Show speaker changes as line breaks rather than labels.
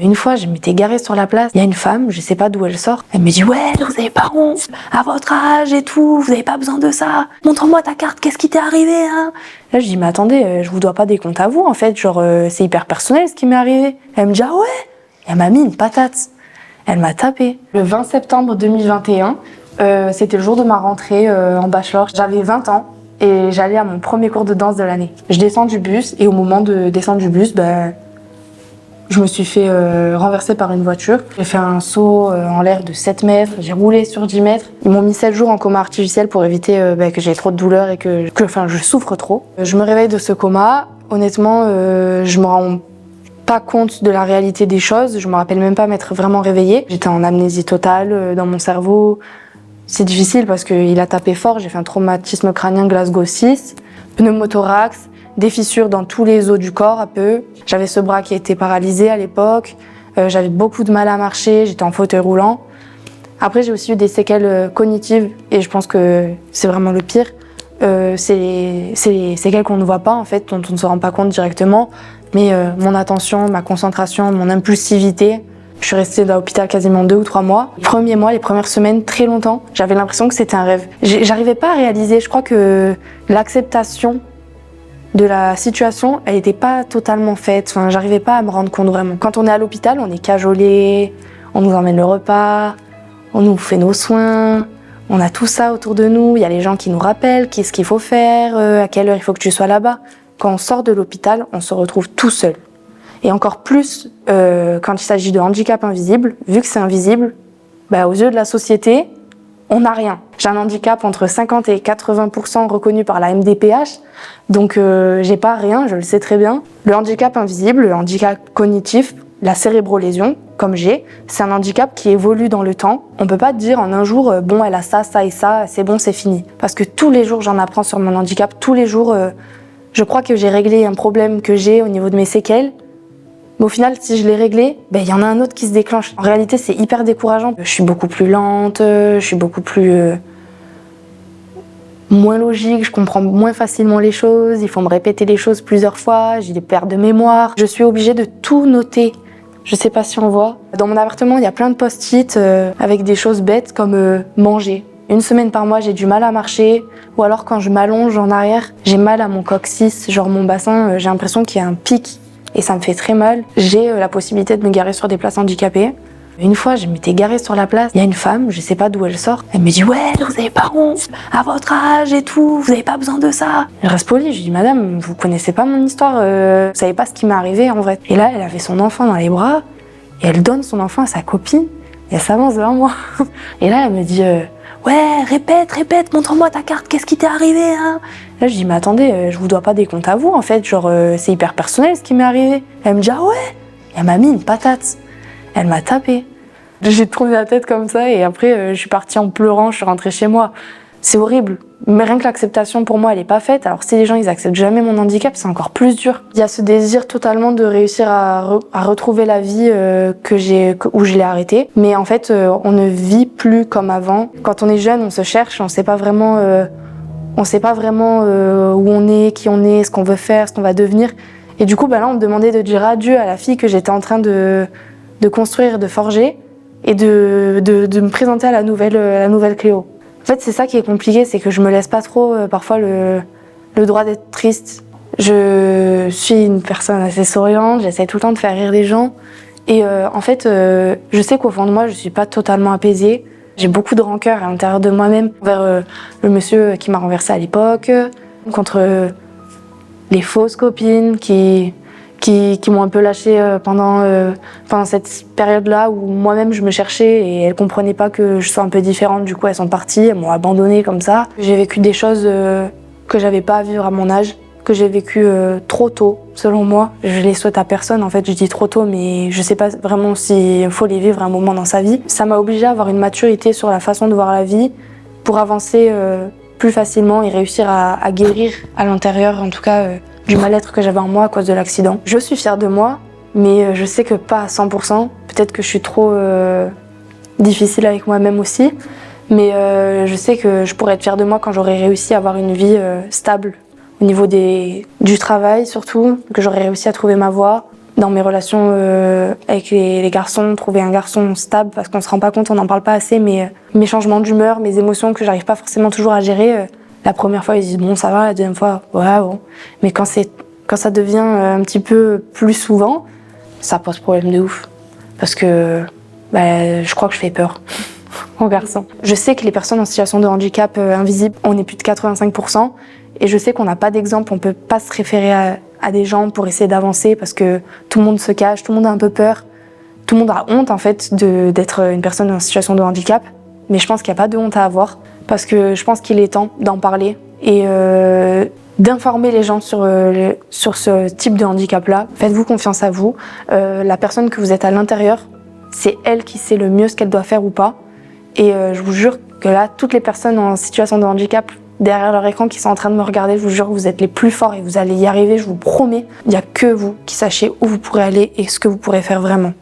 Une fois, je m'étais garée sur la place, il y a une femme, je sais pas d'où elle sort, elle me dit « Ouais, vous avez pas honte, à votre âge et tout, vous avez pas besoin de ça, montre-moi ta carte, qu'est-ce qui t'est arrivé hein ?» Là, je dis « Mais attendez, je vous dois pas des comptes à vous, en fait, genre, c'est hyper personnel ce qui m'est arrivé. » Elle me dit « Ah ouais ?» Et elle m'a mis une patate, elle m'a tapé. Le 20 septembre 2021, c'était le jour de ma rentrée en bachelor, j'avais 20 ans et j'allais à mon premier cours de danse de l'année. Je descends du bus et au moment de descendre du bus, je me suis fait renverser par une voiture. J'ai fait un saut en l'air de 7 mètres, j'ai roulé sur 10 mètres. Ils m'ont mis 7 jours en coma artificiel pour éviter que j'ai trop de douleur et que je souffre trop. Je me réveille de ce coma. Honnêtement, je me rends pas compte de la réalité des choses. Je me rappelle même pas m'être vraiment réveillée. J'étais en amnésie totale dans mon cerveau. C'est difficile parce qu'il a tapé fort. J'ai fait un traumatisme crânien Glasgow 6, pneumothorax, des fissures dans tous les os du corps un peu. J'avais ce bras qui était paralysé à l'époque. J'avais beaucoup de mal à marcher, j'étais en fauteuil roulant. Après, j'ai aussi eu des séquelles cognitives et je pense que c'est vraiment le pire. C'est les séquelles qu'on ne voit pas en fait, dont on ne se rend pas compte directement. Mais mon attention, ma concentration, mon impulsivité. Je suis restée à l'hôpital quasiment 2 ou 3 mois. Les premiers mois, les premières semaines, très longtemps, j'avais l'impression que c'était un rêve. J'arrivais pas à réaliser. Je crois que l'acceptation de la situation, elle n'était pas totalement faite. Enfin, j'arrivais pas à me rendre compte vraiment. Quand on est à l'hôpital, on est cajolé, on nous emmène le repas, on nous fait nos soins, on a tout ça autour de nous. Il y a les gens qui nous rappellent qu'est-ce qu'il faut faire, à quelle heure il faut que tu sois là-bas. Quand on sort de l'hôpital, on se retrouve tout seul. Et encore plus quand il s'agit de handicap invisible, vu que c'est invisible, aux yeux de la société, on n'a rien. J'ai un handicap entre 50 et 80% reconnu par la MDPH, donc j'ai pas rien, je le sais très bien. Le handicap invisible, le handicap cognitif, la cérébrolésion, comme j'ai, c'est un handicap qui évolue dans le temps. On peut pas dire en un jour, bon, elle a ça, ça et ça, c'est bon, c'est fini. Parce que tous les jours, j'en apprends sur mon handicap, tous les jours, je crois que j'ai réglé un problème que j'ai au niveau de mes séquelles. Mais au final, si je l'ai réglé, il y en a un autre qui se déclenche. En réalité, c'est hyper décourageant. Je suis beaucoup plus lente, je suis beaucoup plus moins logique, je comprends moins facilement les choses, il faut me répéter les choses plusieurs fois, j'ai des pertes de mémoire. Je suis obligée de tout noter. Je sais pas si on voit. Dans mon appartement, il y a plein de post-it avec des choses bêtes comme manger. 1 semaine par mois, j'ai du mal à marcher. Ou alors quand je m'allonge en arrière, j'ai mal à mon coccyx, genre mon bassin, j'ai l'impression qu'il y a un pic. Et ça me fait très mal. J'ai la possibilité de me garer sur des places handicapées. Une fois, je m'étais garée sur la place, il y a une femme, je sais pas d'où elle sort, elle me dit « Ouais, vous avez pas honte, à votre âge et tout, vous avez pas besoin de ça ». Je reste polie, je dis « Madame, vous connaissez pas mon histoire, vous savez pas ce qui m'est arrivé en vrai ». Et là, elle avait son enfant dans les bras, et elle donne son enfant à sa copine, et elle s'avance vers moi. Et là, elle me dit ouais, répète, montre-moi ta carte, qu'est-ce qui t'est arrivé hein ?» Là, je dis, mais attendez, je vous dois pas des comptes à vous, en fait, genre, c'est hyper personnel ce qui m'est arrivé. Elle me dit, ah ouais? Et elle m'a mis une patate. Elle m'a tapé. J'ai tourné la tête comme ça et après, je suis partie en pleurant, je suis rentrée chez moi. C'est horrible. Mais rien que l'acceptation, pour moi, elle est pas faite. Alors, si les gens, ils acceptent jamais mon handicap, c'est encore plus dur. Il y a ce désir totalement de réussir à retrouver la vie où je l'ai arrêtée. Mais en fait, on ne vit plus comme avant. Quand on est jeune, on se cherche, on sait pas vraiment où on est, qui on est, ce qu'on veut faire, ce qu'on va devenir. Et du coup, là, on me demandait de dire adieu à la fille que j'étais en train de construire, de forger, et de me présenter à la nouvelle Cléo. En fait, c'est ça qui est compliqué, c'est que je me laisse pas trop, parfois, le droit d'être triste. Je suis une personne assez souriante, j'essaie tout le temps de faire rire les gens. Et en fait, je sais qu'au fond de moi, je suis pas totalement apaisée. J'ai beaucoup de rancœur à l'intérieur de moi-même envers le monsieur qui m'a renversée à l'époque, contre les fausses copines qui m'ont un peu lâchée pendant cette période-là où moi-même je me cherchais et elles comprenaient pas que je sois un peu différente. Du coup, elles sont parties, elles m'ont abandonnée comme ça. J'ai vécu des choses que j'avais pas à vivre à mon âge, que j'ai vécu trop tôt, selon moi. Je les souhaite à personne, en fait, je dis trop tôt, mais je sais pas vraiment s'il faut les vivre à un moment dans sa vie. Ça m'a obligée à avoir une maturité sur la façon de voir la vie pour avancer plus facilement et réussir à guérir à l'intérieur, en tout cas, du mal-être que j'avais en moi à cause de l'accident. Je suis fière de moi, mais je sais que pas à 100%. Peut-être que je suis trop difficile avec moi-même aussi, mais je sais que je pourrais être fière de moi quand j'aurai réussi à avoir une vie stable au niveau du travail surtout, que j'aurais réussi à trouver ma voie. Dans mes relations avec les garçons, trouver un garçon stable, parce qu'on se rend pas compte, on n'en parle pas assez, mais mes changements d'humeur, mes émotions que j'arrive pas forcément toujours à gérer, la première fois ils disent bon ça va, la deuxième fois ouais bon. Mais quand ça devient un petit peu plus souvent, ça pose problème de ouf. Parce que je crois que je fais peur aux garçons. Je sais que les personnes en situation de handicap invisible, on est plus de 85%, et je sais qu'on n'a pas d'exemple, on peut pas se référer à des gens pour essayer d'avancer parce que tout le monde se cache, tout le monde a un peu peur, tout le monde a honte en fait d'être une personne en situation de handicap. Mais je pense qu'il n'y a pas de honte à avoir parce que je pense qu'il est temps d'en parler et d'informer les gens sur ce type de handicap-là. Faites-vous confiance à vous. La personne que vous êtes à l'intérieur, c'est elle qui sait le mieux ce qu'elle doit faire ou pas. Et je vous jure que là, toutes les personnes en situation de handicap, derrière leur écran qui sont en train de me regarder, je vous jure que vous êtes les plus forts et vous allez y arriver, je vous promets. Il n'y a que vous qui sachez où vous pourrez aller et ce que vous pourrez faire vraiment.